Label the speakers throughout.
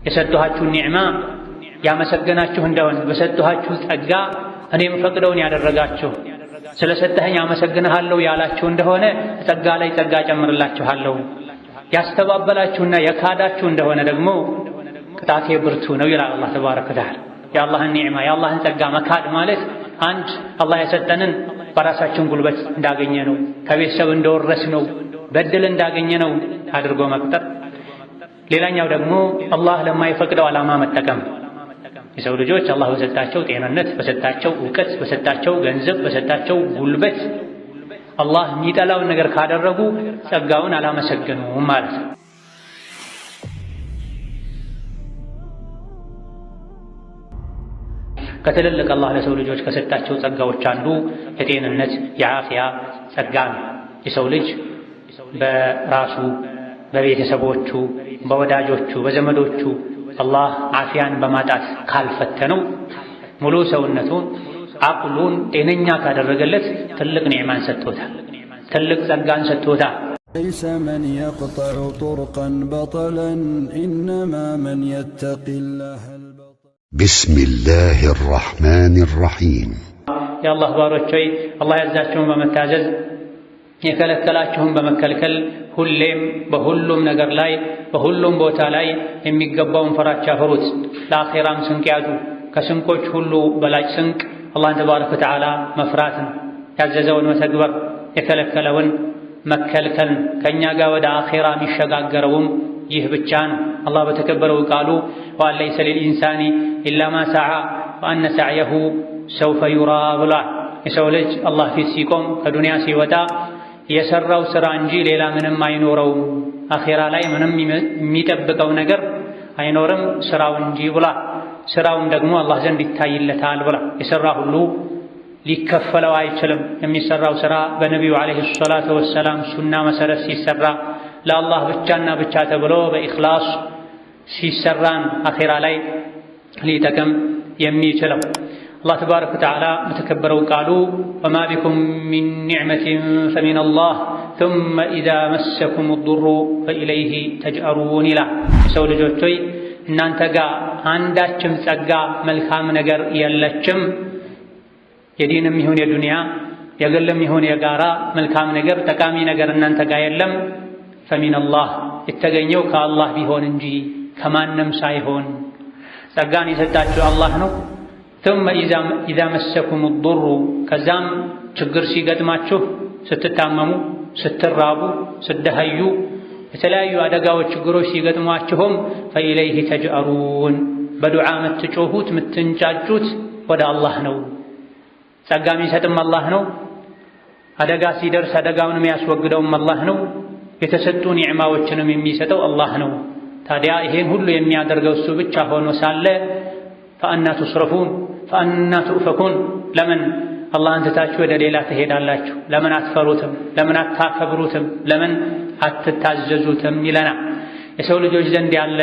Speaker 1: የሰጠኋችሁ ኒዕማ ያመሰገናችሁ እንደሆነ በሰጠኋችሁ ጸጋ እኔም ፈቅደውን ያደረጋችሁ ስለሰጠኸኝ አመሰግንሃለሁ ያላችሁ እንደሆነ ጸጋ ላይ ጸጋ ጨምርላችኋለሁ። ያስተባበላችሁና የካዳችሁ እንደሆነ ደግሞ ቅጣቴ ብርቱ ነው ይላል አላህ ተባረከ ወተዓላ። የአላህን ኒዕማ የአላህን ጸጋ መካድ ማለት አንድ አላህ የሰጠንን በራሳችን ጉልበት እንዳገኘ ነው፣ ከቤተሰብ እንደወረስ ነው፣ በድል እንዳገኘ ነው አድርጎ መቁጠር። ሌላኛው ደግሞ አላህ ለማይፈቅደው ዓላማ መጠቀም። የሰው ልጆች አላህ በሰጣቸው ጤንነት፣ በሰጣቸው ዕውቀት፣ በሰጣቸው ገንዘብ፣ በሰጣቸው ጉልበት አላህ የሚጠላውን ነገር ካደረጉ ጸጋውን አላመሰገኑም ማለት ነው። ከትልልቅ አላህ ለሰው ልጆች ከሰጣቸው ጸጋዎች አንዱ የጤንነት የዓፊያ ጸጋ ነው። የሰው ልጅ በራሱ በቤተሰቦቹ በወዳጆቹ በዘመዶቹ አላህ ዓፊያን በማጣት ካልፈተነው ሙሉ ሰውነቱን አቅሉን ጤነኛ ካደረገለት ትልቅ ኒዕማን ሰጥቶታል፣ ትልቅ ጸጋን ሰጥቶታል።
Speaker 2: ليس من يقطع طرقا بطلا إنما من يتقي الله البطل.
Speaker 3: بسم الله الرحمن الرحيم.
Speaker 1: يا الله ባሮች ሆይ አላህ ያዛችሁን በመታዘዝ የከለከላችሁን በመከልከል ሁሌም በሁሉም ነገር ላይ በሁሉም ቦታ ላይ የሚገባውን ፍራቻ ፍሩት። ለአኺራም ስንቅ ያዙ። ከስንቆች ሁሉ በላጭ ስንቅ አላህን ተባረከ ወተዓላ መፍራትን፣ ያዘዘውን መተግበር፣ የከለከለውን መከልከል። ከእኛ ጋር ወደ አኺራ የሚሸጋገረውም ይህ ብቻ ነው። አላህ በተከበረው ቃሉ ወአን ለይሰ ሊልኢንሳኒ ኢላ ማ ሰዓ ወአነ ሰዕየሁ ሰውፈ ዩራ ብሏል። የሰው ልጅ አላህ ፊት ሲቆም ከዱንያ ሲወጣ የሰራው ስራ እንጂ ሌላ ምንም አይኖረውም። አኺራ ላይ ምንም የሚጠብቀው ነገር አይኖርም ስራው እንጂ ብሏል። ስራውም ደግሞ አላህ ዘንድ ይታይለታል ብሏል። የሰራ ሁሉ ሊከፈለው አይችልም። የሚሰራው ስራ በነቢዩ ዓለይሂ ሰላቱ ወሰላም ሱና መሰረት ሲሰራ ለአላህ ብቻና ብቻ ተብሎ በኢኽላስ ሲሰራን አኺራ ላይ ሊጠቅም የሚችለው። አላህ ተባረከ ወተዓላ በተከበረው ቃሉ ወማ ቢኩም ሚን ኒዕመቲን ፈሚነላህ ሱመ ኢዛ መሰኩም ዱሩ ፈኢለይሂ ተጅአሩን ይላል። የሰው ልጆች ሆይ እናንተ ጋር አንዳችም ጸጋ መልካም ነገር የለችም። የዲንም ይሁን የዱንያ የግልም ይሁን የጋራ መልካም ነገር ጠቃሚ ነገር እናንተ ጋር የለም። ፈሚነላህ የተገኘው ከአላህ ቢሆን እንጂ ከማንም ሳይሆን ጸጋን የሰጣችሁ አላህ ነው። ثم إذا مسكم الضر ከዛም ችግር ሲገጥማችሁ ስትታመሙ፣ ስትራቡ፣ ስትደኸዩ የተለያዩ አደጋዎች ችግሮች ሲገጥሟችሁም ፈኢለይሂ ተጅአሩን በዱዓ የምትጮሁት የምትንጫጩት ወደ አላህ ነው። ጸጋ የሚሰጥም አላህ ነው። አደጋ ሲደርስ አደጋውን የሚያስወግደውም አላህ ነው። የተሰጡ ኒዕማዎችንም የሚሰጠው አላህ ነው። ታዲያ ይሄን ሁሉ የሚያደርገው እሱ ብቻ ሆኖ ሳለ ፈአና ቱስረፉን ፈአና ቱእፈኩን ለምን አላህን ትታችሁ ወደ ሌላ ትሄዳላችሁ? ለምን አትፈሩትም? ለምን አታከብሩትም? ለምን አትታዘዙትም? ይለናል። የሰው ልጆች ዘንድ ያለ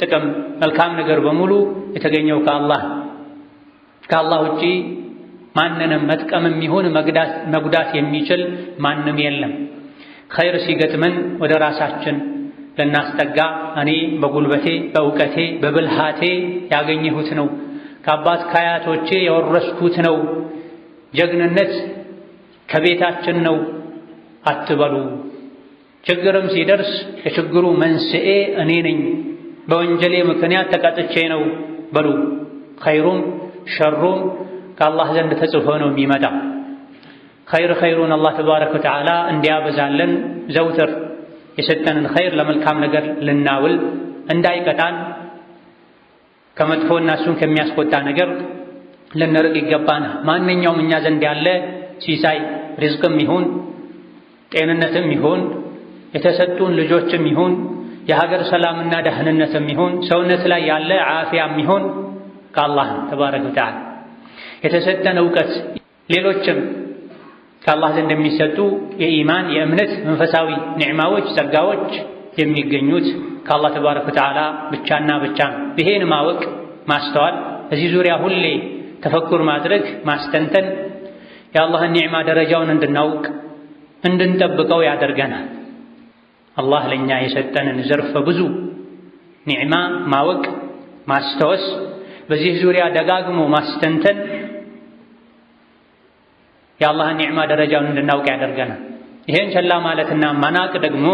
Speaker 1: ጥቅም መልካም ነገር በሙሉ የተገኘው ከአላህ ውጪ ማንንም መጥቀምም ይሁን መጉዳት የሚችል ማንም የለም። ኸይር ሲገጥመን ወደ ራሳችን ልናስጠጋ እኔ በጉልበቴ በእውቀቴ በብልሃቴ ያገኘሁት ነው፣ ከአባት ከአያቶቼ የወረስኩት ነው፣ ጀግንነት ከቤታችን ነው አትበሉ። ችግርም ሲደርስ የችግሩ መንስኤ እኔ ነኝ፣ በወንጀሌ ምክንያት ተቀጥቼ ነው በሉ። ኸይሩም ሸሩም ከአላህ ዘንድ ተጽፎ ነው የሚመጣ። ኸይሩን አላህ ተባረከ ወተዓላ እንዲያበዛለን ዘውትር የሰጠንን ኸይር ለመልካም ነገር ልናውል እንዳይቀጣን ከመጥፎና እሱን ከሚያስቆጣ ነገር ልንርቅ ይገባናል። ማንኛውም እኛ ዘንድ ያለ ሲሳይ ሪዝቅም ይሁን ጤንነትም ይሁን የተሰጡን ልጆችም ይሁን የሀገር ሰላምና ደህንነትም ይሁን ሰውነት ላይ ያለ ዓፊያም ይሁን ከአላህ ተባረከ ወተዓላ። የተሰጠን ዕውቀት ሌሎችም ከአላህ ዘንድ የሚሰጡ የኢማን የእምነት መንፈሳዊ ኒዕማዎች ጸጋዎች የሚገኙት ከአላህ ተባረከ ወተዓላ ብቻና ብቻ ነው። ይሄን ማወቅ ማስተዋል፣ እዚህ ዙሪያ ሁሌ ተፈኩር ማድረግ ማስተንተን የአላህን ኒዕማ ደረጃውን እንድናውቅ እንድንጠብቀው ያደርገናል። አላህ ለእኛ የሰጠንን ዘርፈ ብዙ ኒዕማ ማወቅ ማስተዋስ፣ በዚህ ዙሪያ ደጋግሞ ማስተንተን የአላህን ኒዕማ ደረጃውን እንድናውቅ ያደርገናል። ይሄን ቸላ ማለትና መናቅ ደግሞ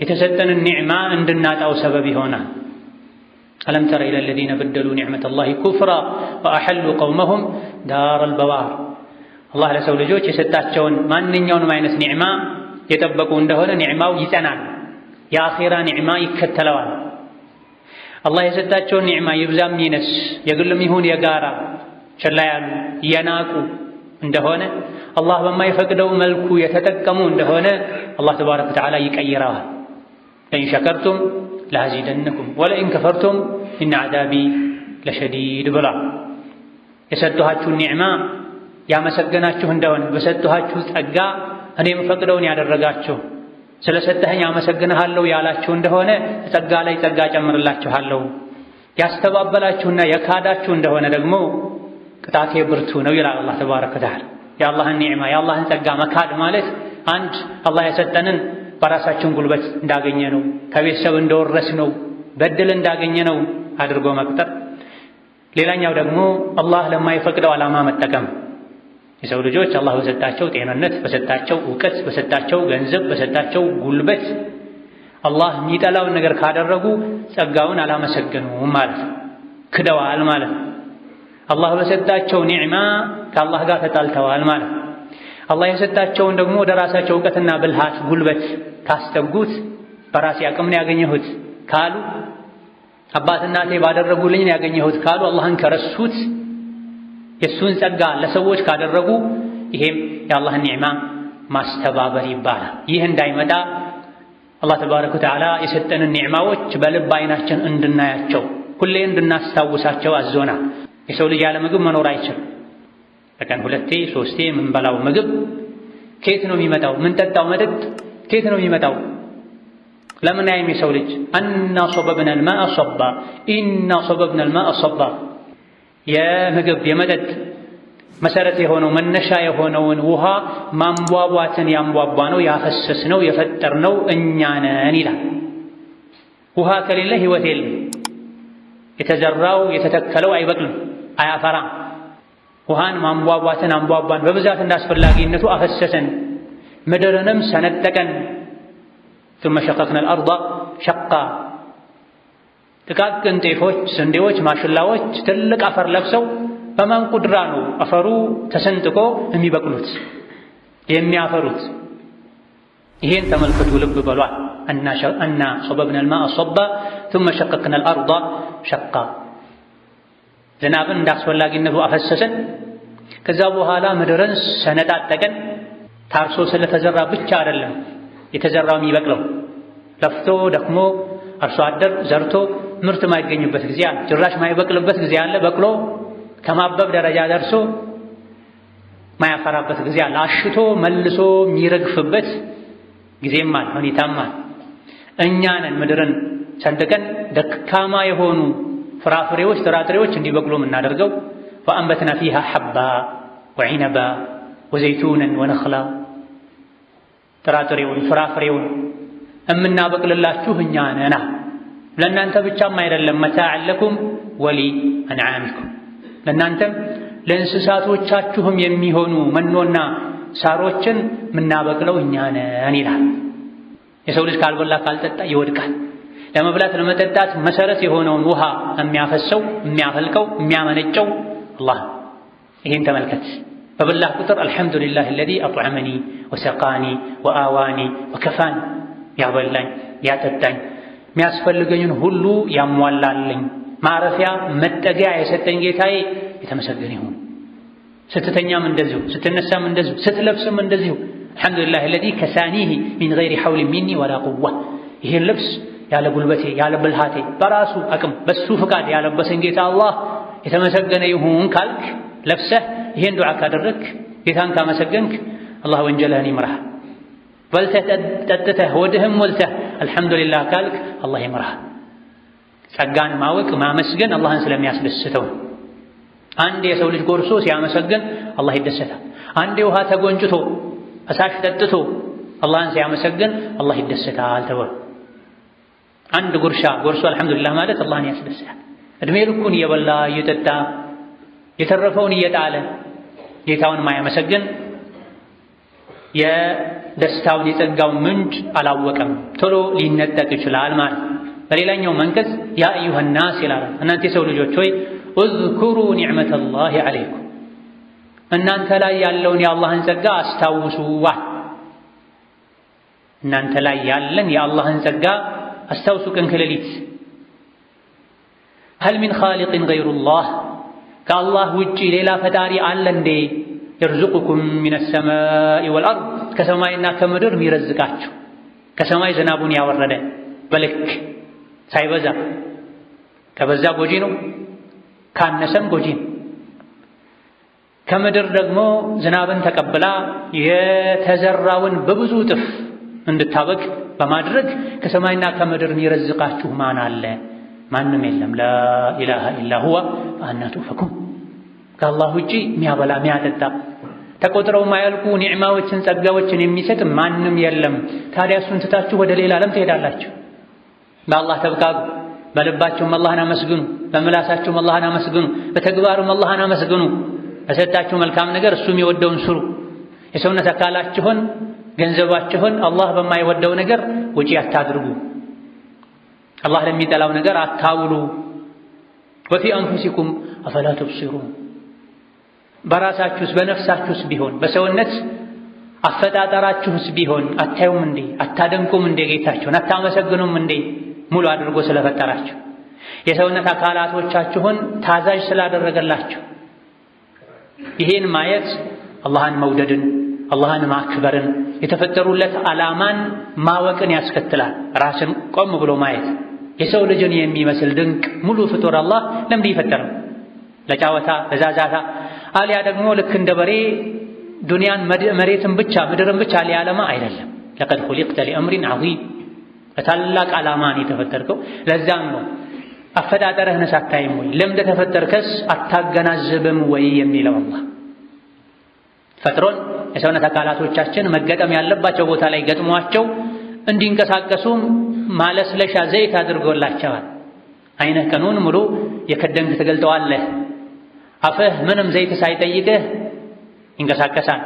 Speaker 1: የተሰጠንን ኒዕማ እንድናጣው ሰበብ ይሆናል። አለም ተረ ኢለ ለዚነ በደሉ ኒዕመተላሂ ኩፍራ ወአሐሉ ቀውመሁም ዳረል በዋር። አላህ ለሰው ልጆች የሰጣቸውን ማንኛውንም አይነት ኒዕማ የጠበቁ እንደሆነ ኒዕማው ይጸናል፣ የአኼራ ኒዕማ ይከተለዋል። አላህ የሰጣቸውን ኒዕማ ይብዛም ይነስ የግልም ይሁን የጋራ ቸላ ያሉ የናቁ እንደሆነ አላህ በማይፈቅደው መልኩ የተጠቀሙ እንደሆነ አላህ ተባረከ ወተዓላ ይቀይረዋል። ለኢን ሸከርቱም ለአዚደነኩም ወለኢን ከፈርቱም ኢነ ዐዛቢ ለሸዲድ ብላ የሰጠኋችሁን ኒዕማ ያመሰገናችሁ እንደሆነ በሰጠኋችሁ ጸጋ እኔም ፈቅደውን ያደረጋችሁ ስለሰጠኸኝ አመሰግንሃለሁ ያላችሁ እንደሆነ ጸጋ ላይ ጸጋ ጨምርላችኋለሁ። ያስተባበላችሁና የካዳችሁ እንደሆነ ደግሞ ቅጣቴ ብርቱ ነው ይላል አላህ ተባረከ ወተዓላ። የአላህን ኒዕማ የአላህን ጸጋ መካድ ማለት አንድ አላህ የሰጠንን በራሳችን ጉልበት እንዳገኘ ነው፣ ከቤተሰብ እንደወረስ ነው፣ በድል እንዳገኘ ነው አድርጎ መቅጠር። ሌላኛው ደግሞ አላህ ለማይፈቅደው ዓላማ መጠቀም። የሰው ልጆች አላህ በሰጣቸው ጤንነት፣ በሰጣቸው እውቀት፣ በሰጣቸው ገንዘብ፣ በሰጣቸው ጉልበት አላህ የሚጠላውን ነገር ካደረጉ ጸጋውን አላመሰገኑም ማለት ነው፣ ክደዋል ማለት ነው። አላህ በሰጣቸው ኒዕማ ከአላህ ጋር ተጣልተዋል ማለት ነው። አላህ የሰጣቸውን ደግሞ ወደ ራሳቸው እውቀትና ብልሃት ጉልበት ካስጠጉት በራሴ አቅም ነው ያገኘሁት ካሉ፣ አባት እናቴ ባደረጉልኝ ነው ያገኘሁት ካሉ፣ አላህን ከረሱት የእሱን ጸጋ ለሰዎች ካደረጉ ይሄም የአላህን ኒዕማ ማስተባበር ይባላል። ይህ እንዳይመጣ አላህ ተባረከ ወተዓላ የሰጠንን ኒዕማዎች በልብ አይናችን እንድናያቸው ሁሌ እንድናስታውሳቸው አዞናል። የሰው ልጅ ያለ ምግብ መኖር አይችልም። በቀን 2 3 የምንበላው ምግብ ከየት ነው የሚመጣው? ምንጠጣው መጠጥ ከየት ነው የሚመጣው? ለምን አይም የሰው ልጅ አና ሶበብና ልማአ ሶባ ኢና ሶበብና ልማአ ሶባ የምግብ የመጠጥ መሰረት የሆነው መነሻ የሆነውን ውሃ ማንቧቧትን ያንቧቧ ነው ያፈሰስ ነው የፈጠር ነው እኛ ነን ይላል። ውሃ ከሌለ ህይወት የለም። የተዘራው የተተከለው አይበቅልም፣ አያፈራም። ውሃን ማንቧቧትን አንቧቧን በብዛት እንዳስፈላጊነቱ አፈሰሰን፣ ምድርንም ሰነጠቀን። ثم شققنا الأرض شقا ጥቃቅን ጤፎች፣ ስንዴዎች፣ ማሽላዎች ትልቅ አፈር ለብሰው በማን ቁድራ ነው አፈሩ ተሰንጥቆ የሚበቅሉት የሚያፈሩት? ይሄን ተመልከቱ፣ ልብ በሏል። አና صببنا الماء صبا ثم شققنا الأرض شقا ዝናብን እንዳስፈላጊነቱ አፈሰሰን። ከዛ በኋላ ምድርን ሰነጣጠቀን። ታርሶ ስለተዘራ ብቻ አይደለም የተዘራው የሚበቅለው፣ ለፍቶ ደክሞ አርሶ አደር ዘርቶ ምርት ማይገኝበት ጊዜ አለ። ጭራሽ ማይበቅልበት ጊዜ አለ። በቅሎ ከማበብ ደረጃ ደርሶ ማያፈራበት ጊዜ አለ። አሽቶ መልሶ የሚረግፍበት ጊዜም አለ፣ ሁኔታም አለ። እኛ ነን ምድርን ሰንጥቀን ደካማ የሆኑ ፍራፍሬዎች፣ ጥራጥሬዎች እንዲበቅሉ የምናደርገው። ወአንበትና ፊሃ ሐባ ወዒነባ ወዘይቱነን ወነኽላ ጥራጥሬውን ፍራፍሬውን እምናበቅልላችሁ እኛ ነና። ለእናንተ ብቻም አይደለም፣ መታዕን ለኩም ወሊ አንዓሚኩም ለእናንተም ለእንስሳቶቻችሁም የሚሆኑ መኖና ሳሮችን የምናበቅለው እኛ ነን ይላል። የሰው ልጅ ካልበላ ካልጠጣ ይወድቃል። ለመብላት ለመጠጣት መሰረት የሆነውን ውሃ የሚያፈሰው የሚያፈልቀው የሚያመነጨው አላህ። ይሄን ተመልከት። በበላህ ቁጥር አልሐምዱሊላህ አለዚ አጥዐመኒ ወሰቃኒ ወአዋኒ ወከፋኒ፣ ያበላኝ ያጠጣኝ የሚያስፈልገኝን ሁሉ ያሟላልኝ ማረፊያ መጠጊያ የሰጠኝ ጌታዬ የተመሰገነ ይሁን። ስትተኛም እንደዚሁ፣ ስትነሳም እንደዚሁ፣ ስትለብስም እንደዚሁ አልሐምዱሊላህ አለዚ ከሳኒሂ ሚን ገይሪ ሐውሊን ሚኒ ወላ ቁዋ። ይሄን ልብስ ያለ ጉልበቴ ያለ ብልሃቴ በራሱ አቅም በሱ ፍቃድ ያለበሰኝ ጌታ አላህ የተመሰገነ ይሁን ካልክ፣ ለብሰህ ይሄን ዱዓ ካደረግክ፣ ጌታን ካመሰገንክ አላህ ወንጀልህን ይምራህ። በልተህ ጠጥተህ ወድህም ሞልተህ አልሐምዱሊላህ ካልክ አላህ ይምራህ። ጸጋን ማወቅ ማመስገን አላህን ስለሚያስደስተው። አንድ የሰው ልጅ ጎርሶ ሲያመሰግን አላህ ይደሰታል። አንድ ውሃ ተጎንጭቶ ፈሳሽ ጠጥቶ አላህን ሲያመሰግን አላህ ይደሰታል ተብሎ አንድ ጉርሻ ጎርሶ አልሐምዱሊላህ ማለት አላህን ያስደስታል። እድሜ ልኩን እየበላ እየጠጣ የተረፈውን እየጣለ ጌታውን ማያመሰግን የደስታውን የጸጋውን ምንጭ አላወቀም፣ ቶሎ ሊነጠቅ ይችላል ማለት። በሌላኛው መንቀጽ ያ አዩሃ ናስ ይላል፣ እናንተ የሰው ልጆች ሆይ እዝኩሩ ኒዕመተላሂ ዐለይኩም፣ እናንተ ላይ ያለውን የአላህን ጸጋ አስታውሱ። እናንተ ላይ ያለን የአላህን ጸጋ አስታውሱ ቀን ከሌሊት። ሀል ሚን ኻሊቅን ገይሩላህ፣ ከአላህ ውጪ ሌላ ፈጣሪ አለ እንዴ? የርዙቁኩም ሚነ ሰማኢ ወልአርድ፣ ከሰማይና ከምድር የሚረዝቃችሁ፣ ከሰማይ ዝናቡን ያወረደ በልክ ሳይበዛ፣ ከበዛ ጎጂ ነው፣ ካነሰም ጎጂ ነው። ከምድር ደግሞ ዝናብን ተቀብላ የተዘራውን በብዙ እጥፍ እንድታበቅ በማድረግ ከሰማይና ከምድር የሚረዝቃችሁ ማን አለ? ማንም የለም። ላኢላሃ ኢላ ሁወ ፈአና ቱፈኩን፣ ከአላህ ውጪ የሚያበላ የሚያጠጣ ተቆጥረው ማያልቁ ኒዕማዎችን ጸጋዎችን የሚሰጥ ማንም የለም። ታዲያ እሱን ትታችሁ ወደ ሌላ ዓለም ትሄዳላችሁ። በአላህ ተብቃቁ፣ በልባችሁም አላህን አመስግኑ፣ በምላሳችሁም አላህን አመስግኑ፣ በተግባሩም አላህን አመስግኑ። በሰጣችሁ መልካም ነገር እሱ የሚወደውን ስሩ። የሰውነት አካላችሁን ገንዘባችሁን አላህ በማይወደው ነገር ወጪ አታድርጉ። አላህ ለሚጠላው ነገር አታውሉ። ወፊ አንፉሲኩም አፈላ ትብሲሩን፣ በራሳችሁስ በነፍሳችሁስ ቢሆን በሰውነት አፈጣጠራችሁስ ቢሆን አታዩም እንዴ? አታደንቁም እንዴ? ጌታችሁን አታመሰግኑም እንዴ? ሙሉ አድርጎ ስለፈጠራችሁ የሰውነት አካላቶቻችሁን ታዛዥ ስላደረገላችሁ። ይሄን ማየት አላህን መውደድን አላህን ማክበርን የተፈጠሩለት ዓላማን ማወቅን ያስከትላል። ራስን ቆም ብሎ ማየት የሰው ልጅን የሚመስል ድንቅ ሙሉ ፍጡር አላህ ለምንድን ይፈጠረው? ለጫወታ ለዛዛታ፣ አሊያ ደግሞ ልክ እንደ በሬ ዱንያን መሬትን ብቻ ምድርን ብቻ ሊያለማ አይደለም። ለቀድ ኹሊቅተ ሊአምሪን ዐዚም፣ ለታላቅ ዓላማን የተፈጠርከው። ለዛም ነው አፈጣጠርህን ሳታይም ወይ ለምን እንደተፈጠርከስ አታገናዝብም ወይ የሚለው አላህ ፈጥሮን የሰውነት አካላቶቻችን መገጠም ያለባቸው ቦታ ላይ ገጥሟቸው እንዲንቀሳቀሱም ማለስለሻ ዘይት አድርጎላቸዋል። አይነህ ቀኑን ሙሉ የከደንክ ትገልጠዋለህ። አፍህ ምንም ዘይት ሳይጠይቅህ ይንቀሳቀሳል።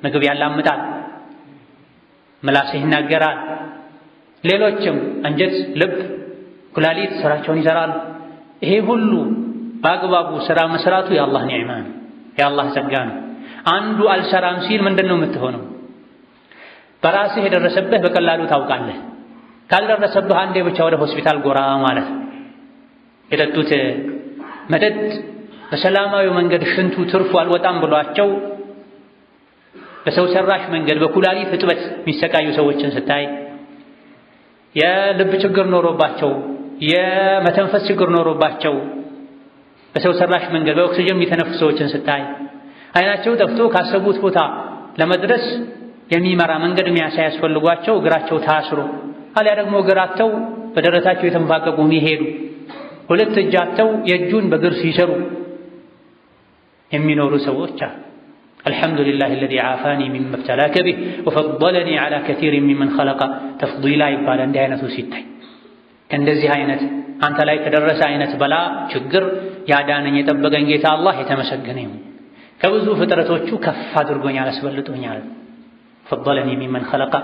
Speaker 1: ምግብ ያላምጣል፣ ምላስህ ይናገራል። ሌሎችም አንጀት፣ ልብ፣ ኩላሊት ስራቸውን ይሰራሉ። ይሄ ሁሉ በአግባቡ ስራ መስራቱ የአላህ ኒዕማ ነው፣ የአላህ ጸጋ ነው። አንዱ አልሰራም ሲል ምንድን ነው የምትሆነው? በራስህ የደረሰብህ በቀላሉ ታውቃለህ። ካልደረሰብህ አንዴ ብቻ ወደ ሆስፒታል ጎራ ማለት ነው። የጠጡት መጠጥ በሰላማዊ መንገድ ሽንቱ ትርፉ አልወጣም ብሏቸው በሰው ሰራሽ መንገድ በኩላሊት እጥበት የሚሰቃዩ ሰዎችን ስታይ፣ የልብ ችግር ኖሮባቸው የመተንፈስ ችግር ኖሮባቸው በሰው ሰራሽ መንገድ በኦክሲጅን የሚተነፍሱ ሰዎችን ስታይ፣ አይናቸው ጠፍቶ ካሰቡት ቦታ ለመድረስ የሚመራ መንገድ የሚያሳይ ያስፈልጓቸው እግራቸው ታስሮ አሊያ ደግሞ እግራቸው በደረታቸው የተንፋቀቁ የሚሄዱ ሁለት እጃቸው የእጁን በእግር ሲሰሩ የሚኖሩ ሰዎች አሉ። አልሐምዱሊላህ አለዚ ዓፋኒ ሚማ ብተላከ ቢህ ወፈደለኒ ዐላ ከሲሪን ሚመን ኸለቀ ተፍዲላ ይባላል። እንዲህ አይነቱ ሲታይ ከእንደዚህ አይነት አንተ ላይ ከደረሰ አይነት በላ ችግር ያዳነኝ የጠበቀኝ ጌታ አላህ የተመሰገነ ይሁን። ከብዙ ፍጥረቶቹ ከፍ አድርጎኛል፣ አስበልጦኛል። ፈደለኒ ሚመን ኸለቀ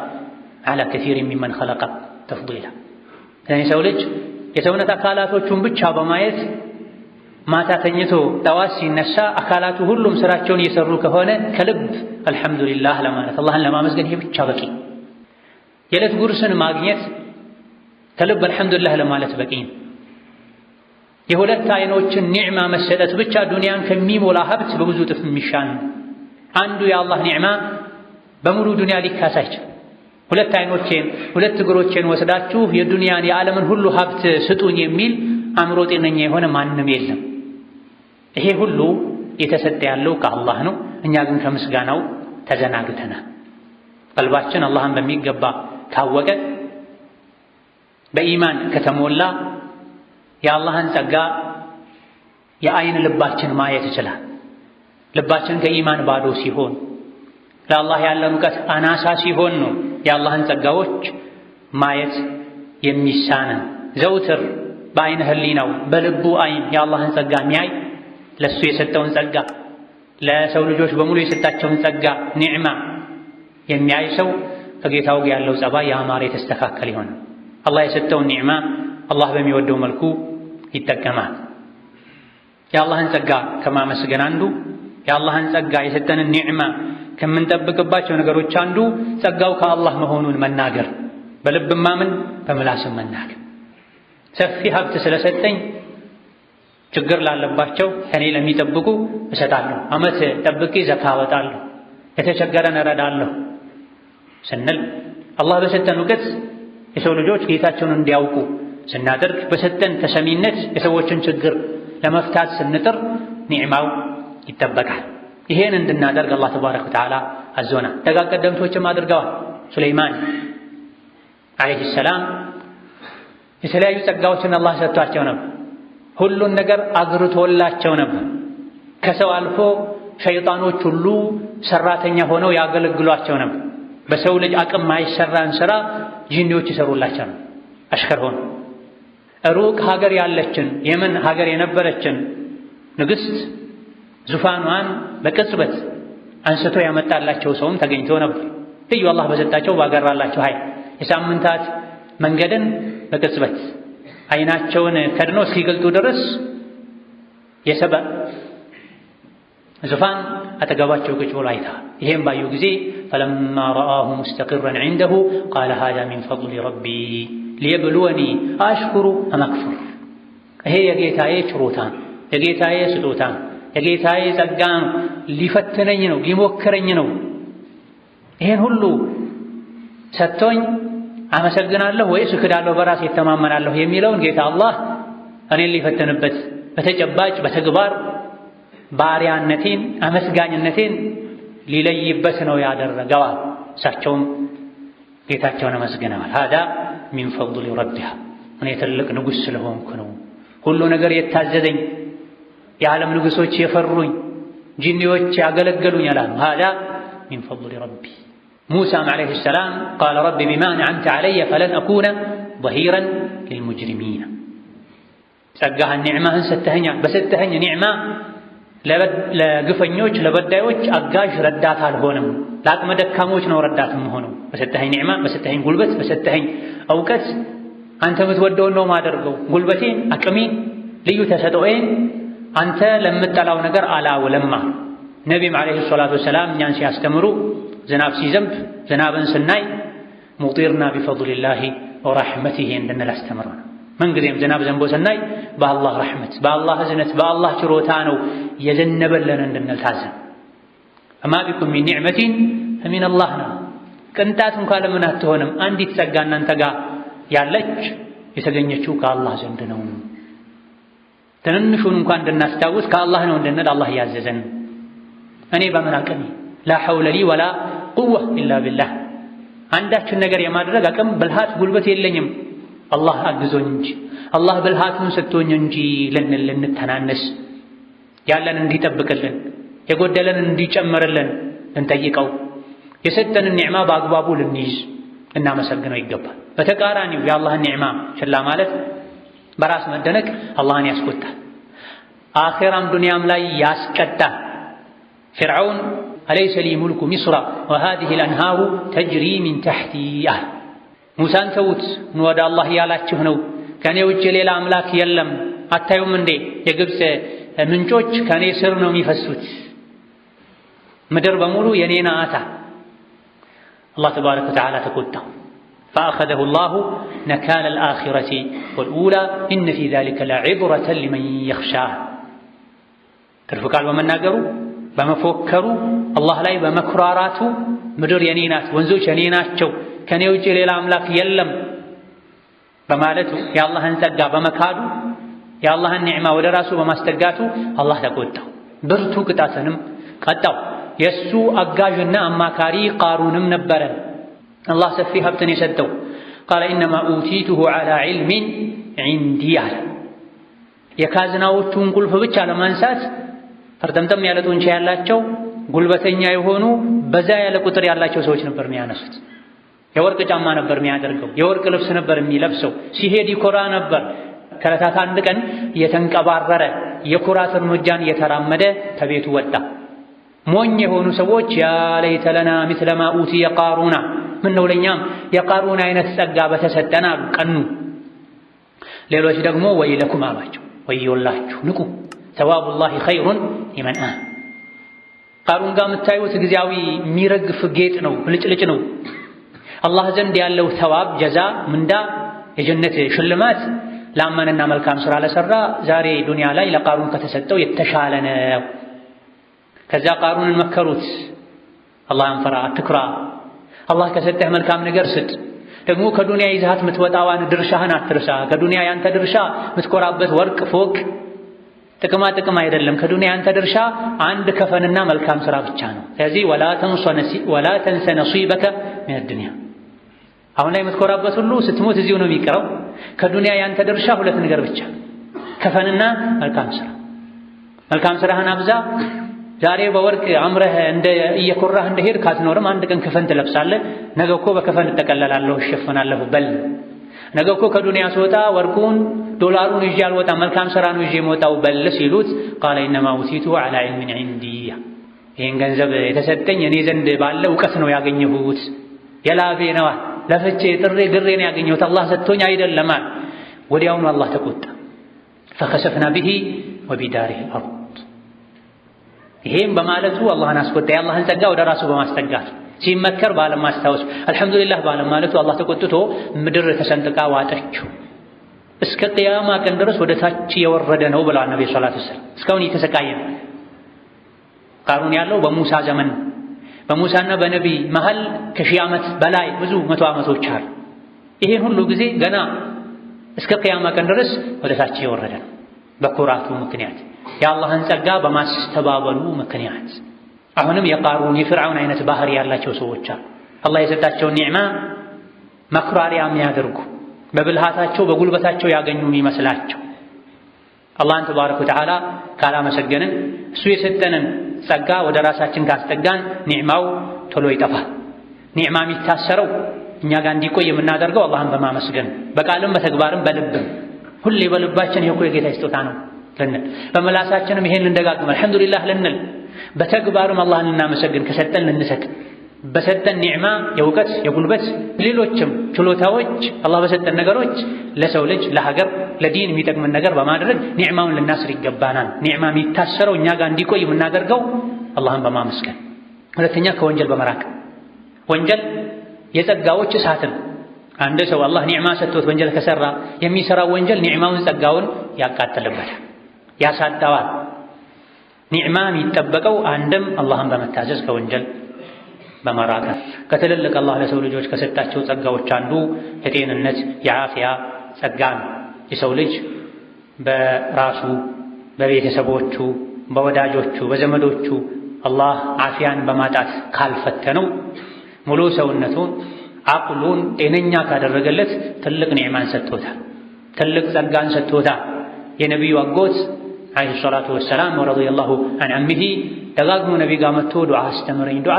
Speaker 1: ዐላ ከሲሪን ሚመን ኸለቀ ተፍዲላ። ሰው ልጅ የሰውነት አካላቶቹን ብቻ በማየት ማታ ተኝቶ ጠዋት ሲነሳ አካላቱ ሁሉም ስራቸውን እየሰሩ ከሆነ ከልብ አልሐምዱሊላህ ለማለት አላህን ለማመስገን ይሄ ብቻ በቂ። የዕለት ጉርስን ማግኘት ከልብ አልሐምዱሊላህ ለማለት በቂ። የሁለት አይኖችን ኒዕማ መሰጠት ብቻ ዱንያን ከሚሞላ ሀብት በብዙ እጥፍ የሚሻል ነው። አንዱ የአላህ ኒዕማ በሙሉ ዱንያ ሊካስ አይችልም። ሁለት አይኖቼን ሁለት እግሮቼን ወስዳችሁ የዱንያን የዓለምን ሁሉ ሀብት ስጡኝ የሚል አእምሮ ጤነኛ የሆነ ማንም የለም። ይሄ ሁሉ የተሰጠ ያለው ከአላህ ነው። እኛ ግን ከምስጋናው ተዘናግተናል። ቀልባችን አላህን በሚገባ ካወቀ በኢማን ከተሞላ የአላህን ጸጋ የአይን ልባችን ማየት ይችላል። ልባችን ከኢማን ባዶ ሲሆን ለአላህ ያለን እውቀት አናሳ ሲሆን ነው የአላህን ጸጋዎች ማየት የሚሳነን። ዘውትር በአይነ ህሊናው በልቡ አይን የአላህን ጸጋ የሚያይ ለሱ የሰጠውን ጸጋ ለሰው ልጆች በሙሉ የሰጣቸውን ጸጋ ኒዕማ የሚያይ ሰው ከጌታው ጋር ያለው ጸባይ ያማረ የተስተካከለ ይሆናል። አላህ የሰጠውን ኒዕማ አላህ በሚወደው መልኩ ይጠቀማል። የአላህን ጸጋ ከማመስገን አንዱ የአላህን ጸጋ የሰጠንን ኒዕማ ከምንጠብቅባቸው ነገሮች አንዱ ጸጋው ከአላህ መሆኑን መናገር፣ በልብ ማመን፣ በምላስም መናገር። ሰፊ ሀብት ስለሰጠኝ ችግር ላለባቸው ከኔ ለሚጠብቁ እሰጣለሁ፣ ዓመት ጠብቄ ዘካ አወጣለሁ፣ የተቸገረን እረዳለሁ ስንል አላህ በሰጠን እውቀት የሰው ልጆች ጌታቸውን እንዲያውቁ ስናደርግ፣ በሰጠን ተሰሚነት የሰዎችን ችግር ለመፍታት ስንጥር ኒዕማው ይጠበቃል። ይሄን እንድናደርግ አላህ ተባረከ ወተዓላ አዞናል። ደጋግ ቀደምቶችም አድርገዋል። ሱለይማን ዓለይሂ ሰላም የተለያዩ ጸጋዎችን አላህ ሰጥቷቸው ነበር። ሁሉን ነገር አግርቶላቸው ነበር። ከሰው አልፎ ሸይጣኖች ሁሉ ሰራተኛ ሆነው ያገለግሏቸው ነበር። በሰው ልጅ አቅም ማይሰራን ስራ ጂኒዎች ይሰሩላቸው ነበር። አሽከር ሆኖ ሩቅ ሀገር ያለችን የመን ሀገር የነበረችን ንግሥት ዙፋኗን በቅጽበት አንስቶ ያመጣላቸው ሰውም ተገኝቶ ነበር። ልዩ አላህ በሰጣቸው ባገራላቸው ኃይል የሳምንታት መንገድን በቅጽበት አይናቸውን ከድኖ እስኪገልጡ ድረስ የሰባ ዙፋን አጠገባቸው ቁጭ ብሎ አይተዋል። ይሄም ባዩ ጊዜ ፈለማ ረአሁ ሙስተቅረን ዐንደሁ ቃለ ሃዛ ሚን ፈድሊ ረቢ ሊየብሉወኒ አሽኩሩ አም አክፉር። ይሄ የጌታዬ ችሮታ ነው፣ የጌታዬ ስጦታ ነው፣ የጌታዬ ጸጋ ነው፣ ሊፈትነኝ ነው፣ ሊሞክረኝ ነው። ይሄን ሁሉ ሰጥቶኝ አመሰግናለሁ ወይስ እክዳለሁ፣ በራሴ እተማመናለሁ የሚለውን ጌታ አላህ እኔን ሊፈትንበት በተጨባጭ በተግባር ባሪያነቴን አመስጋኝነቴን ሊለይበት ነው ያደረገው። እሳቸውም ጌታቸውን አመስግነዋል። ሃዛ ሚን ፈድሊ ረቢሃ፣ እኔ ትልቅ ንጉሥ ስለሆንኩ ነው ሁሉ ነገር የታዘዘኝ፣ የዓለም ንጉሶች የፈሩኝ፣ ጂኒዎች ያገለገሉኝ አላሉ። ሃዛ ሚን ፈድሊ ረቢ። ሙሳም ዓለይሂ ሰላም ቃለ ረቢ ቢማ አንዐምተ ዐለየ ፈለን አኩነ ظሂረን ሊልሙጅሪሚን። ጸጋህን ኒዕማህን ሰተኸኛል፣ በሰተኸኝ ኒዕማ ለግፈኞች ለበዳዮች አጋዥ ረዳት አልሆንም፣ ለአቅመ ደካሞች ነው ረዳት የምሆነው። በሰጠኸኝ ኒዕማ፣ በሰጠኸኝ ጉልበት፣ በሰጠኸኝ እውቀት አንተ የምትወደውን ነው ማደርገው። ጉልበቴን፣ አቅሜን፣ ልዩ ተሰጥኦዬን አንተ ለምጠላው ነገር አላውለማ። ነቢም ዓለይሂ ሰላቱ ወሰላም እኛን ሲያስተምሩ ዝናብ ሲዘንብ ዝናብን ስናይ ሙጢርና ቢፈድሊላሂ ወረሕመቲሂ እንድንል አስተምረው ነው። ምንጊዜም ዝናብ ዘንቦ ስናይ በአላህ ረሕመት፣ በአላህ እዝነት፣ በአላህ ችሮታ ነው የዘነበለን እንድንል ታዘን። ወማ ቢኩም ሚን ኒዕመቲን ፈሚነላህ ነው። ቅንጣት እንኳ ለምን አትሆንም? አንዲት ጸጋ እናንተ ጋር ያለች የተገኘችው ከአላህ ዘንድ ነው። ትንንሹን እንኳ እንድናስታውስ ከአላህ ነው እንድንል አላህ እያዘዘን። እኔ በምን አቅሜ ላ ሐውለ ሊ ወላ ቁወ ኢላ ቢላህ፣ አንዳችን ነገር የማድረግ አቅም ብልሃት ጉልበት የለኝም አላህ አግዞኝ እንጂ አላህ ብልሃቱን ሰጥቶኝ እንጂ ልንል ልንተናነስ፣ ያለን እንዲጠብቅልን የጎደለን እንዲጨምርልን ልንጠይቀው፣ የሰጠንን ኒዕማ በአግባቡ ልንይዝ ልናመሰግነው ይገባል። በተቃራኒው የአላህን ኒዕማ ችላ ማለት በራስ መደነቅ አላህን ያስቆጣል፣ አኼራም ዱንያም ላይ ያስቀጣል። ፊርዓውን አለይሰ ሊ ሙልኩ ሚስራ ወሃዚሂ ልአንሃሩ ተጅሪ ሚን ተሕቲ አለ። ሙሳን ተዉት ወደ አላህ እያላችሁ ነው፣ ከእኔ ውጭ ሌላ አምላክ የለም፣ አታዩም እንዴ የግብፅ ምንጮች ከእኔ ስር ነው የሚፈሱት፣ ምድር በሙሉ የኔ ናታ። አላህ ተባረከ ወተዓላ ተቆጣው። ፈአኸዘሁ ላሁ ነካለ ልአኺረቲ ወልኡላ ኢነ ፊ ዛሊከ ለዕብረተን ሊመን የኽሻህ። ትርፍ ቃል በመናገሩ በመፎከሩ አላህ ላይ በመኩራራቱ ምድር የኔ ናት፣ ወንዞች የኔ ናቸው፣ ከኔ ውጭ ሌላ አምላክ የለም በማለቱ የአላህን ጸጋ በመካዱ የአላህን ኒዕማ ወደ ራሱ በማስጠጋቱ አላህ ተቆጣው፣ ብርቱ ቅጣትንም ቀጣው። የእሱ አጋዥና አማካሪ ቃሩንም ነበረ። አላህ ሰፊ ሀብትን የሰጠው ቃለ ኢነማ ኡቲቱሁ ዐላ ዒልሚን ዒንዲ አለ። የካዝናዎቹን ቁልፍ ብቻ ለማንሳት ፈርጠምጠም ያለ ጡንቻ ያላቸው ጉልበተኛ የሆኑ በዛ ያለ ቁጥር ያላቸው ሰዎች ነበር የሚያነሱት። የወርቅ ጫማ ነበር የሚያደርገው፣ የወርቅ ልብስ ነበር የሚለብሰው፣ ሲሄድ ይኮራ ነበር። ከዕለታት አንድ ቀን እየተንቀባረረ የኩራት እርምጃን እየተራመደ ከቤቱ ወጣ። ሞኝ የሆኑ ሰዎች ያ ለይተ ለና ሚስለ ማ ኡቲየ ቃሩና፣ ምነው ለኛም የቃሩን አይነት ጸጋ በተሰጠን አሉ፣ ቀኑ። ሌሎች ደግሞ ወይለኩም አሏቸው፣ ወዮላችሁ ንቁ፣ ተዋቡላሂ ኸይሩን ሊመን አመነ። ቃሩን ጋር የምታዩት ጊዜያዊ የሚረግፍ ጌጥ ነው፣ ብልጭልጭ ነው። አላህ ዘንድ ያለው ተዋብ ጀዛ፣ ምንዳ፣ የጀነት ሽልማት ላመነና መልካም ሥራ ለሠራ ዛሬ ዱንያ ላይ ለቃሩን ከተሰጠው የተሻለ ነው። ከዛ ቃሩንን መከሩት፣ አላህን ፍራ፣ አትኩራ፣ አላህ ከሰጠህ መልካም ነገር ስጥ። ደግሞ ከዱንያ ይዘሃት የምትወጣዋን ድርሻህን አትርሳ። ከዱንያ ያንተ ድርሻ የምትኮራበት ወርቅ፣ ፎቅ፣ ጥቅማ ጥቅም አይደለም። ከዱንያ ያንተ ድርሻ አንድ ከፈንና መልካም ሥራ ብቻ ነው። ስለዚህ ወላ ተንሰ ነሲበከ ሚነ ዱንያ። አሁን ላይ የምትኮራበት ሁሉ ስትሞት እዚሁ ነው የሚቀረው። ከዱንያ ያንተ ድርሻ ሁለት ነገር ብቻ፣ ከፈንና መልካም ሥራ። መልካም ሥራህን አብዛ። ዛሬ በወርቅ አምረህ እየኮራህ እንደሄድክ አትኖርም። አንድ ቀን ከፈን ትለብሳለህ። ነገ እኮ በከፈን እጠቀለላለሁ እሸፈናለሁ በል። ነገ እኮ ከዱንያ ስወጣ ወርቁን ዶላሩን ይዤ አልወጣም መልካም ሥራ ነው ይዤ የምወጣው በል ሲሉት ቃለ ኢነማ ኡቲቱሁ ዐላ ዒልሚን ዒንዲ፣ ይህን ገንዘብ የተሰጠኝ እኔ ዘንድ ባለ እውቀት ነው ያገኘሁት፣ የላቤ ነዋ፣ ለፍቼ ጥሬ ግሬ ነው ያገኘሁት፣ አላህ ሰጥቶኝ አይደለም አለ። ወዲያውኑ አላህ ተቆጣ። ፈኸሰፍና ቢሂ ወቢዳሪሂ አልአርድ። ይሄም በማለቱ አላህን አስቆጣ። የአላህን ጸጋ ወደ ራሱ በማስጠጋት ሲመከር ባለማስታወስ አልሐምዱሊላህ ባለማለቱ አላህ ተቆጥቶ ምድር ተሰንጥቃ ዋጠችው። እስከ ቅያማ ቀን ድረስ ወደ ታች የወረደ ነው ብለዋል ነብዩ ሰለላሁ ዐለይሂ ወሰለም። እስካሁን እየተሰቃየ ነው። ቃሩን ያለው በሙሳ ዘመን፣ በሙሳና በነቢይ መሃል ከሺህ ዓመት በላይ ብዙ መቶ ዓመቶች አሉ። ይሄን ሁሉ ጊዜ ገና እስከ ቅያማ ቀን ድረስ ወደ ታች የወረደ ነው በኩራቱ ምክንያት፣ የአላህን ጸጋ በማስተባበሉ ምክንያት። አሁንም የቃሩን የፍርዓውን አይነት ባህሪ ያላቸው ሰዎች አሉ። አላህ የሰጣቸውን ኒዕማ መኩራሪያ የሚያደርጉ፣ በብልሃታቸው በጉልበታቸው ያገኙ የሚመስላቸው። አላህን ተባረከ ወተዓላ ካላመሰገንን እሱ የሰጠንን ጸጋ ወደ ራሳችን ካስጠጋን ኒዕማው ቶሎ ይጠፋል። ኒዕማ የሚታሰረው እኛ ጋር እንዲቆይ የምናደርገው አላህን በማመስገን በቃልም በተግባርም በልብም ሁሌ በልባችን ይሄ እኮ የጌታ ስጦታ ነው ልንል፣ በመላሳችንም ይሄን ልንደጋግም አልሐምዱሊላህ ልንል፣ በተግባርም አላህን ልናመሰግን ከሰጠን ልንሰጥ፣ በሰጠን ኒዕማ የእውቀት የጉልበት ሌሎችም ችሎታዎች አላህ በሰጠን ነገሮች ለሰው ልጅ ለሀገር ለዲን የሚጠቅምን ነገር በማድረግ ኒዕማውን ልናስር ይገባናል። ኒዕማ የሚታሰረው እኛ ጋር እንዲቆይ የምናደርገው አላህን በማመስገን። ሁለተኛ ከወንጀል በመራቅ። ወንጀል የጸጋዎች እሳት ነው። አንድ ሰው አላህ ኒዕማ ሰጥቶት ወንጀል ከሰራ የሚሰራው ወንጀል ኒዕማውን ጸጋውን ያቃጥልበታል፣ ያሳጣዋል። ኒዕማ የሚጠበቀው አንድም አላህን በመታዘዝ ከወንጀል በመራቅ። ከትልልቅ አላህ ለሰው ልጆች ከሰጣቸው ጸጋዎች አንዱ የጤንነት የዓፊያ ጸጋ ነው። የሰው ልጅ በራሱ በቤተሰቦቹ በወዳጆቹ በዘመዶቹ አላህ ዓፊያን በማጣት ካልፈተነው ሙሉ ሰውነቱን አቅሉን ጤነኛ ካደረገለት ትልቅ ኒዕማን ሰጥቶታል፣ ትልቅ ጸጋን ሰጥቶታል። የነቢዩ አጎት ዓለይሂ ሰላቱ ወሰላም ወረዲየላሁ ዐን ዐሚሂ ደጋግሞ ነቢ ጋር መጥቶ ዱዓ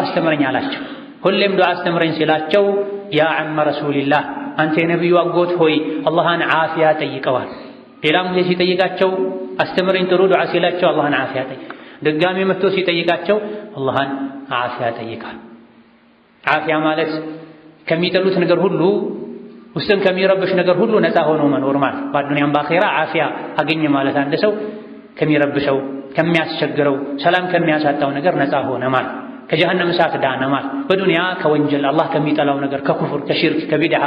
Speaker 1: አስተምረኝ አላቸው። ሁሌም ዱዓ አስተምረኝ ሲላቸው ያ ዐመ ረሱሊላህ አንተ የነቢዩ አጎት ሆይ አላህን ዓፊያ ጠይቀዋል። ሌላም ጊዜ ሲጠይቃቸው አስተምረኝ ጥሩ ዱዓ ሲላቸው አላህን ዓፊያ ጠይቀ፣ ድጋሜ መጥቶ ሲጠይቃቸው አላህን ዓፊያ ጠይቃል። ዓፊያ ማለት ከሚጠሉት ነገር ሁሉ ውስጥን ከሚረብሽ ነገር ሁሉ ነፃ ሆኖ መኖር ማለት፣ በአዱንያም በአኼራ ዓፊያ አገኘ ማለት አንድ ሰው ከሚረብሸው ከሚያስቸግረው ሰላም ከሚያሳጣው ነገር ነፃ ሆነ ማለት፣ ከጀሃነም እሳት ዳነ ማለት፣ በዱንያ ከወንጀል አላህ ከሚጠላው ነገር ከኩፍር ከሽርክ ከቢድዓ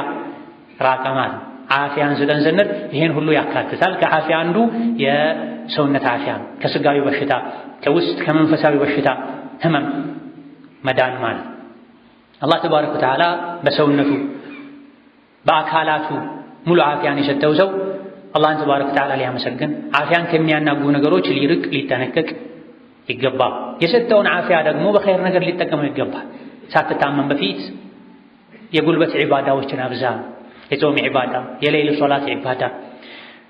Speaker 1: ራቀ ማለት። ዓፊያን ስጠን ስንል ይሄን ሁሉ ያካትታል። ከዓፊያ አንዱ የሰውነት ዓፊያ ነው። ከስጋዊ በሽታ ከውስጥ ከመንፈሳዊ በሽታ ህመም መዳን ማለት። አላህ ተባረከ ወተዓላ በሰውነቱ በአካላቱ ሙሉ ዓፊያን የሰጠው ሰው አላህን ተባረከ ወተዓላ ሊያመሰግን፣ ዓፊያን ከሚያናጉ ነገሮች ሊርቅ ሊጠነቀቅ ይገባል። የሰጠውን ዓፊያ ደግሞ በኸይር ነገር ሊጠቀመው ይገባል። ሳትታመም በፊት የጉልበት ዒባዳዎችን አብዛ። የጾም ዒባዳ፣ የሌይል ሶላት ዒባዳ፣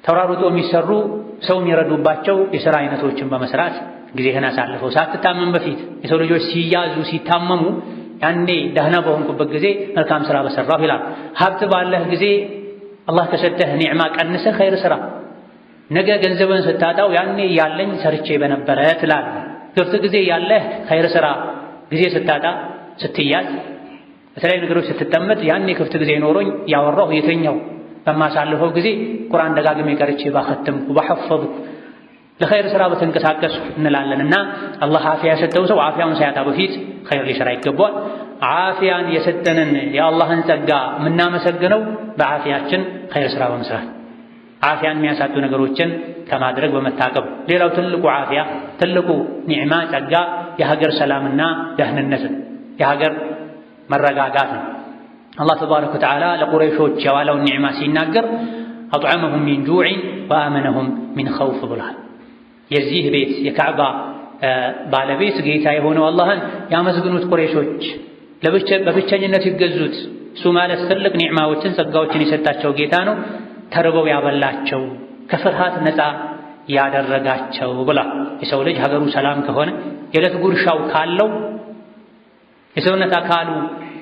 Speaker 1: ተራሩጦ የሚሰሩ ሰው የሚረዱባቸው የሥራ አይነቶችን በመስራት ጊዜህን አሳልፈው። ሳትታመም በፊት የሰው ልጆች ሲያዙ ሲታመሙ ያኔ ደህና በሆንኩበት ጊዜ መልካም ሥራ በሠራሁ ይላል። ሀብት ባለህ ጊዜ አላህ ከሰጠህ ኒዕማ ቀንሰህ ኸይር ሥራ፣ ነገ ገንዘብን ስታጣው ያኔ ያለኝ ሰርቼ በነበረ ትላለህ። ክፍት ጊዜ ያለህ ኸይር ስራ ጊዜ ስታጣ ስትያዝ በተለያዩ ነገሮች ስትጠመድ ያኔ ክፍት ጊዜ ኖሮኝ ያወራሁ የተኛው በማሳልፈው ጊዜ ቁርአን ደጋግሜ ቀርቼ ባኸተምኩ ባሐፈዝኩ ለኸይር ስራ በተንቀሳቀስኩ እንላለንና አላህ አፊያ የሰጠው ሰው አፊያውን ሳያጣ በፊት ኸይር ሊሰራ ይገባዋል። አፊያን የሰጠንን የአላህን ጸጋ የምናመሰግነው በአፊያችን ኸይር ስራ በመስራት አፊያን የሚያሳጡ ነገሮችን ከማድረግ በመታቀብ። ሌላው ትልቁ አፊያ ትልቁ ኒዕማ ጸጋ የሀገር ሰላምና ደህንነት የሀገር መረጋጋት ነው። አላህ ተባረከ ወተዓላ ለቁረይሾች የዋለውን ኒዕማ ሲናገር አጥዐመሁም ሚን ጁዕን ወአመነሁም ሚን ኸውፍ ብሏል። የዚህ ቤት የካዕባ ባለቤት ጌታ የሆነው አላህን ያመስግኑት ቁረይሾች፣ በብቸኝነት ይገዙት። እሱ ማለት ትልቅ ኒዕማዎችን ጸጋዎችን የሰጣቸው ጌታ ነው። ተርበው ያበላቸው፣ ከፍርሃት ነፃ ያደረጋቸው ብላ። የሰው ልጅ ሀገሩ ሰላም ከሆነ የዕለት ጉርሻው ካለው የሰውነት አካሉ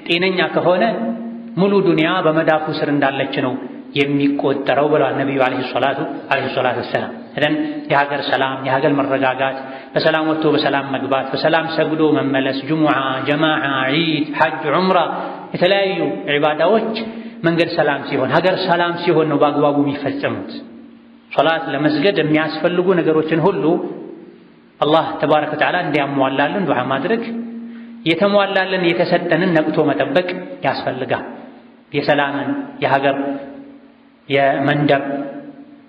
Speaker 1: ጤነኛ ከሆነ ሙሉ ዱንያ በመዳፉ ስር እንዳለች ነው የሚቆጠረው ብለዋል ነቢዩ ዓለይሂ ሰላቱ ወሰላም። እደን የሀገር ሰላም የሀገር መረጋጋት፣ በሰላም ወጥቶ በሰላም መግባት፣ በሰላም ሰግዶ መመለስ፣ ጁሙዓ፣ ጀማዓ፣ ዒድ፣ ሐጅ፣ ዑምራ የተለያዩ ዒባዳዎች መንገድ ሰላም ሲሆን ሀገር ሰላም ሲሆን ነው በአግባቡ የሚፈጸሙት። ሶላት ለመስገድ የሚያስፈልጉ ነገሮችን ሁሉ አላህ ተባረከ ወተዓላ እንዲያሟላልን ዱዓ ማድረግ፣ የተሟላልን የተሰጠንን ነቅቶ መጠበቅ ያስፈልጋል። የሰላምን የሀገር የመንደር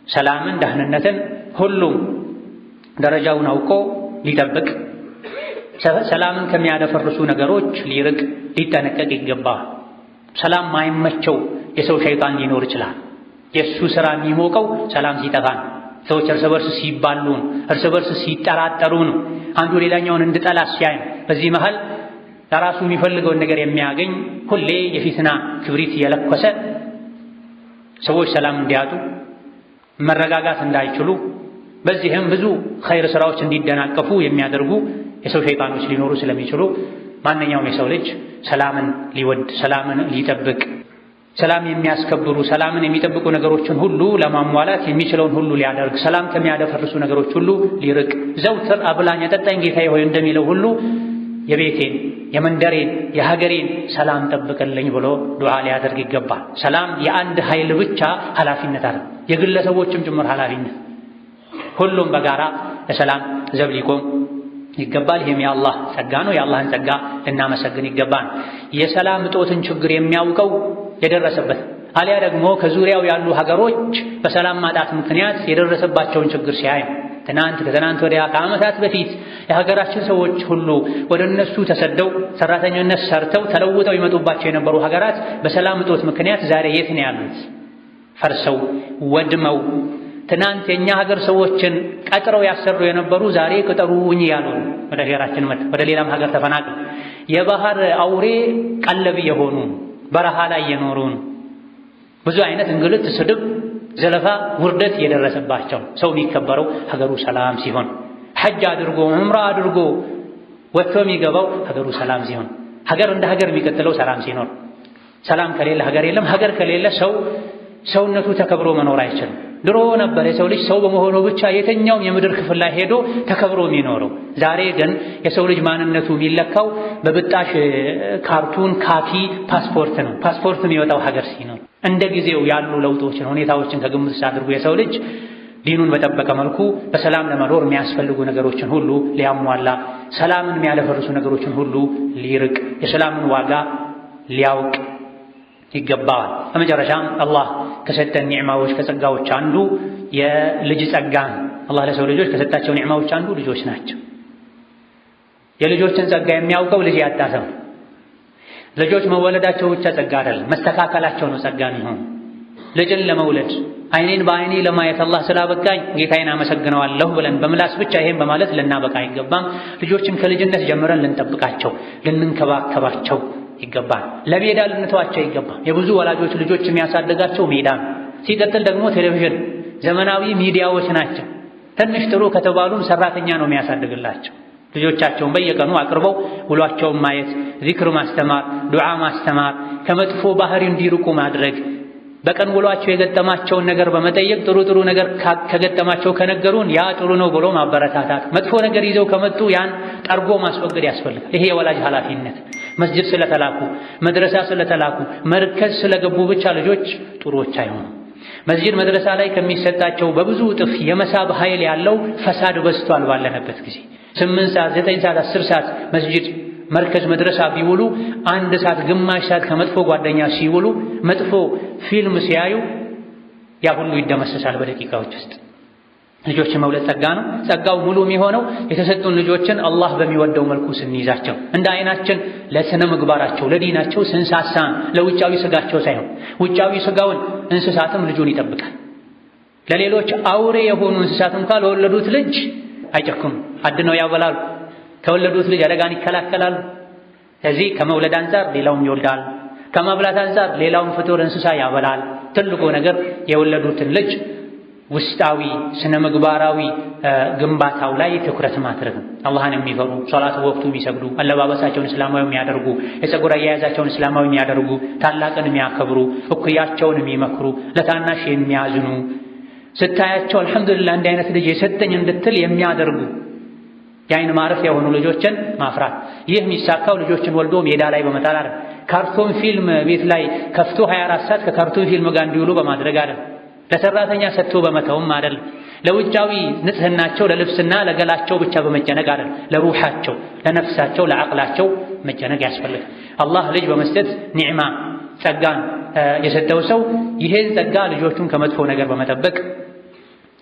Speaker 1: ሰላምን ደህንነትን ሁሉም ደረጃውን አውቆ ሊጠብቅ፣ ሰላምን ከሚያደፈርሱ ነገሮች ሊርቅ ሊጠነቀቅ ይገባል። ሰላም ማይመቸው የሰው ሸይጣን ሊኖር ይችላል። የእሱ ሥራ የሚሞቀው ሰላም ሲጠፋ ነው። ሰዎች እርስ በርስ ሲባሉ ነው፣ እርስ በርስ ሲጠራጠሩ ነው፣ አንዱ ሌላኛውን እንድጠላ ሲያይ ነው። በዚህ መሃል ለራሱ የሚፈልገውን ነገር የሚያገኝ ሁሌ የፊትና ክብሪት እየለኮሰ ሰዎች ሰላም እንዲያጡ መረጋጋት እንዳይችሉ በዚህም ብዙ ኸይር ስራዎች እንዲደናቀፉ የሚያደርጉ የሰው ሸይጣኖች ሊኖሩ ስለሚችሉ ማንኛውም የሰው ልጅ ሰላምን ሊወድ ሰላምን ሊጠብቅ ሰላም የሚያስከብሩ ሰላምን የሚጠብቁ ነገሮችን ሁሉ ለማሟላት የሚችለውን ሁሉ ሊያደርግ ሰላም ከሚያደፈርሱ ነገሮች ሁሉ ሊርቅ ዘውትር አብላኝ አጠጣኝ ጌታዬ ሆይ እንደሚለው ሁሉ የቤቴን የመንደሬን የሀገሬን ሰላም ጠብቅልኝ ብሎ ዱዓ ሊያደርግ ይገባል። ሰላም የአንድ ኃይል ብቻ ኃላፊነት አይደለም፣ የግለሰቦችም ጭምር ኃላፊነት። ሁሉም በጋራ ለሰላም ዘብ ሊቆም ይገባል። ይህም የአላህ ጸጋ ነው። የአላህን ጸጋ ልናመሰግን ይገባል። የሰላም እጦትን ችግር የሚያውቀው የደረሰበት አሊያ ደግሞ ከዙሪያው ያሉ ሀገሮች በሰላም ማጣት ምክንያት የደረሰባቸውን ችግር ሲያይ ከትናንት ወዲያ ከዓመታት በፊት የሀገራችን ሰዎች ሁሉ ወደ እነሱ ተሰደው ሰራተኝነት ሰርተው ተለውጠው ይመጡባቸው የነበሩ ሀገራት በሰላም እጦት ምክንያት ዛሬ የት ነው ያሉት? ፈርሰው ወድመው። ትናንት የኛ ሀገር ሰዎችን ቀጥረው ያሰሩ የነበሩ ዛሬ ቅጠሩኝ ያሉ ወደ ሀገራችን መጥተው ወደ ሌላም ሀገር ተፈናቅለው የባህር አውሬ ቀለብ የሆኑ በረሃ ላይ የኖሩ ብዙ አይነት እንግልት፣ ስድብ፣ ዘለፋ፣ ውርደት የደረሰባቸው። ሰው የሚከበረው ሀገሩ ሰላም ሲሆን፣ ሐጅ አድርጎ ዑምራ አድርጎ ወጥቶ የሚገባው ሀገሩ ሰላም ሲሆን፣ ሀገር እንደ ሀገር የሚቀጥለው ሰላም ሲኖር። ሰላም ከሌለ ሀገር የለም። ሀገር ከሌለ ሰውነቱ ተከብሮ መኖር አይችልም። ድሮ ነበር የሰው ልጅ ሰው በመሆኑ ብቻ የትኛውም የምድር ክፍል ላይ ሄዶ ተከብሮ የሚኖረው። ዛሬ ግን የሰው ልጅ ማንነቱ የሚለካው በብጣሽ ካርቱን ካኪ ፓስፖርት ነው። ፓስፖርት የሚወጣው ሀገር ሲኖር። እንደ ጊዜው ያሉ ለውጦችን ሁኔታዎችን ከግምት አድርጎ የሰው ልጅ ዲኑን በጠበቀ መልኩ በሰላም ለመኖር የሚያስፈልጉ ነገሮችን ሁሉ ሊያሟላ፣ ሰላምን የሚያደፈርሱ ነገሮችን ሁሉ ሊርቅ፣ የሰላምን ዋጋ ሊያውቅ ይገባዋል። በመጨረሻም አላህ ከሰጠን ኒዕማዎች ከጸጋዎች አንዱ የልጅ ጸጋ ነው። አላህ ለሰው ልጆች ከሰጣቸው ኒዕማዎች አንዱ ልጆች ናቸው። የልጆችን ጸጋ የሚያውቀው ልጅ ያጣ ሰው። ልጆች መወለዳቸው ብቻ ጸጋ አይደለም፣ መስተካከላቸው ነው ጸጋ የሚሆን። ልጅን ለመውለድ አይኔን በአይኔ ለማየት አላህ ስላበቃኝ ጌታዬን አመሰግነዋለሁ ብለን በምላስ ብቻ ይሄን በማለት ልናበቃ አይገባም። ልጆችን ከልጅነት ጀምረን ልንጠብቃቸው ልንንከባከባቸው ይገባል። ለሜዳ ልንተዋቸው ይገባል። የብዙ ወላጆች ልጆች የሚያሳድጋቸው ሜዳ ነው። ሲቀጥል ደግሞ ቴሌቪዥን፣ ዘመናዊ ሚዲያዎች ናቸው። ትንሽ ጥሩ ከተባሉም ሰራተኛ ነው የሚያሳድግላቸው። ልጆቻቸውን በየቀኑ አቅርበው ውሏቸውን ማየት፣ ዚክር ማስተማር፣ ዱዓ ማስተማር፣ ከመጥፎ ባህሪ እንዲርቁ ማድረግ፣ በቀን ውሏቸው የገጠማቸውን ነገር በመጠየቅ ጥሩ ነገር ከገጠማቸው ከነገሩን ያ ጥሩ ነው ብሎ ማበረታታት፣ መጥፎ ነገር ይዘው ከመጡ ያን ጠርጎ ማስወገድ ያስፈልጋል። ይሄ የወላጅ ኃላፊነት። መስጂድ ስለተላኩ መድረሳ ስለተላኩ መርከዝ ስለገቡ ብቻ ልጆች ጥሩዎች አይሆኑም። መስጂድ መድረሳ ላይ ከሚሰጣቸው በብዙ እጥፍ የመሳብ ኃይል ያለው ፈሳድ በዝቷል። ባለንበት ጊዜ 8 ሰዓት 9 ሰዓት 10 ሰዓት መስጂድ መርከዝ መድረሳ ቢውሉ 1 ሰዓት ግማሽ ሰዓት ከመጥፎ ጓደኛ ሲውሉ መጥፎ ፊልም ሲያዩ ያ ሁሉ ይደመሰሳል በደቂቃዎች ውስጥ። ልጆችን መውለድ ጸጋ ነው። ጸጋው ሙሉ የሚሆነው የተሰጡን ልጆችን አላህ በሚወደው መልኩ ስንይዛቸው፣ እንደ አይናችን ለስነ ምግባራቸው ለዲናቸው ስንሳሳ፣ ለውጫዊ ስጋቸው ሳይሆን። ውጫዊ ስጋውን እንስሳትም ልጁን ይጠብቃል። ለሌሎች አውሬ የሆኑ እንስሳት እንኳን ለወለዱት ልጅ አይጨክኑም፣ አድነው ያበላሉ። ከወለዱት ልጅ አደጋን ይከላከላሉ። ስለዚህ ከመውለድ አንፃር ሌላውም ይወልዳል፣ ከማብላት አንፃር ሌላውም ፍጡር እንስሳ ያበላል። ትልቁ ነገር የወለዱትን ልጅ ውስጣዊ ስነ ምግባራዊ ግንባታው ላይ ትኩረት ማድረግ ነው። አላህን የሚፈሩ ሶላት ወቅቱ የሚሰግዱ፣ አለባበሳቸውን እስላማዊ የሚያደርጉ፣ የፀጉር አያያዛቸውን እስላማዊ የሚያደርጉ፣ ታላቅን የሚያከብሩ፣ እኩያቸውን የሚመክሩ፣ ለታናሽ የሚያዝኑ፣ ስታያቸው አልሐምዱሊላህ እንዲህ አይነት ልጅ የሰጠኝ እንድትል የሚያደርጉ የአይን ማረፊያ የሆኑ ልጆችን ማፍራት። ይህ የሚሳካው ልጆችን ወልዶ ሜዳ ላይ በመጣል አይደል፣ ካርቶን ፊልም ቤት ላይ ከፍቶ 24 ሰዓት ከካርቶን ፊልም ጋር እንዲውሉ በማድረግ አይደል፣ ለሰራተኛ ሰጥቶ በመተውም አይደል፣ ለውጫዊ ንጽህናቸው ለልብስና ለገላቸው ብቻ በመጨነቅ አይደል፣ ለሩሓቸው ለነፍሳቸው ለዓቅላቸው መጨነቅ ያስፈልጋል። አላህ ልጅ በመስጠት ኒዕማ ጸጋን የሰጠው ሰው ይሄን ጸጋ ልጆቹን ከመጥፎ ነገር በመጠበቅ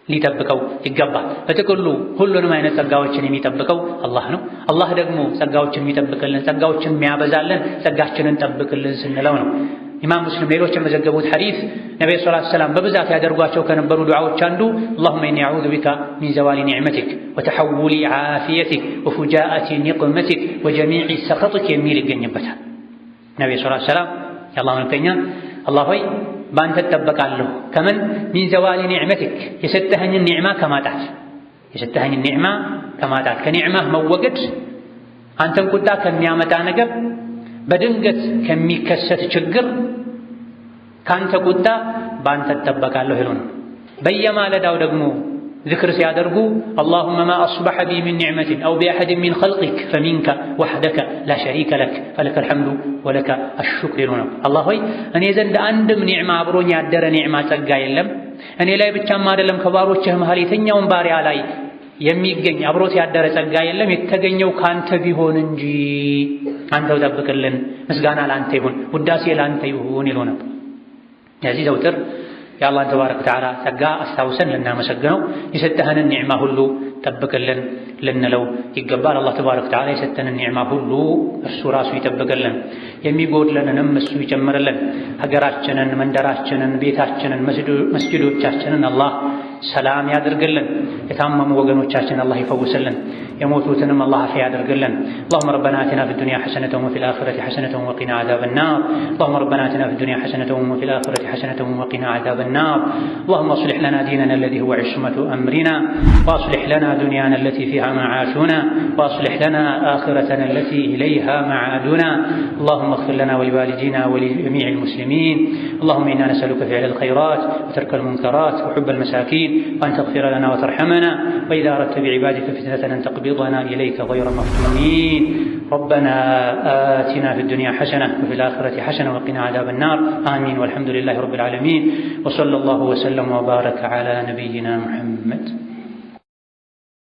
Speaker 1: ሊጠብቀው ይገባል። በጥቅሉ ሁሉንም አይነት ጸጋዎችን የሚጠብቀው አላህ ነው። አላህ ደግሞ ጸጋዎችን የሚጠብቅልን ጸጋዎችን የሚያበዛልን ጸጋችንን ጠብቅልን ስንለው ነው። ኢማም ሙስሊም ሌሎች የመዘገቡት ሐዲስ ነብዩ ሰለላሁ ዐለይሂ ወሰለም በብዛት ያደርጓቸው ከነበሩ ዱዓዎች አንዱ አላሁመ ኢኒ አዑዙ ቢካ ሚን ዘዋሊ ኒዕመቲክ ወተሐውሊ ዓፊየቲክ ወፉጃአቲ ኒቅመቲክ ወጀሚዕ ሰኸጢክ የሚል ይገኝበታል። ነብዩ ሰለላሁ ዐለይሂ ወሰለም የአላህ መልእክተኛ አላህ ሆይ በአንተ እጠበቃለሁ ከምን ሚን ዘዋሊ ኒዕመቲክ የሰጠኸኝን ኒዕማ ከማጣት ከኒዕማህ መወገድ፣ አንተን ቁጣ ከሚያመጣ ነገር፣ በድንገት ከሚከሰት ችግር ካንተ ቁጣ በአንተ እጠበቃለሁ ይሉ ነው። በየማለዳው ደግሞ ذكر ሲያደርጉ اللهم ما أصبح بي من نعمة أو بأحد من خلقك فمنك وحدك لا شريك لك فلك الحمد ولك الشكر ነው። አላህ ሆይ እኔ ዘንድ አንድም ኒዕማ አብሮኝ ያደረ ኒዕማ ጸጋ የለም፣ እኔ ላይ ብቻም አይደለም ከባሮችህ መሃል የትኛውን ባሪያ ላይ የሚገኝ አብሮት ያደረ ጸጋ የለም፣ የተገኘው ካንተ ቢሆን እንጂ አንተው ጠብቅልን፣ ምስጋና ላንተ ይሁን፣ ውዳሴ ላንተ ይሁን ይሉ ነበር። የዚህ ዘውትር የአላህን ተባረከ ወተዓላ ጸጋ አስታውሰን ልናመሰግነው፣ የሰጠህንን ኒዕማ ሁሉ ጠብቅልን ልንለው ይገባል። አላህ ተባረከ ወተዓላ የሰጠንን ኒዕማ ሁሉ እርሱ ራሱ ይጠብቅልን፣ የሚጎድለንንም እሱ ይጨምርልን። ሀገራችንን፣ መንደራችንን፣ ቤታችንን፣ መስጂዶቻችንን አላህ ሰላም ያድርግልን። የታመሙ ወገኖቻችን አላህ ይፈውስልን፣ የሞቱትንም አላህ አፊያ ያድርግልን። اللهم ربنا آتنا في الدنيا حسنة وفي الآخرة حسنة وقنا عذاب النار. اللهم ربنا آتنا في الدنيا حسنة وفي الآخرة حسنة وقنا عذاب النار. اللهم اصلح لنا ديننا الذي هو عصمة أمرنا، وأصلح لنا دنيانا التي فيها معاشنا، وأصلح لنا آخرتنا التي إليها معادنا. اللهم اغفر لنا ولوالدينا ولجميع المسلمين. اللهم إنا نسألك فعل الخيرات وترك المنكرات وحب المساكين، وأن تغفر لنا وترحمنا، وإذا أردت بعبادك فتنة أن تقبضنا إليك غير مفتونين. ربنا آتنا في الدنيا حسنة وفي الآخرة حسنة وقنا عذاب النار. آمين والحمد لله رب العالمين، وصلى الله وسلم وبارك على نبينا محمد.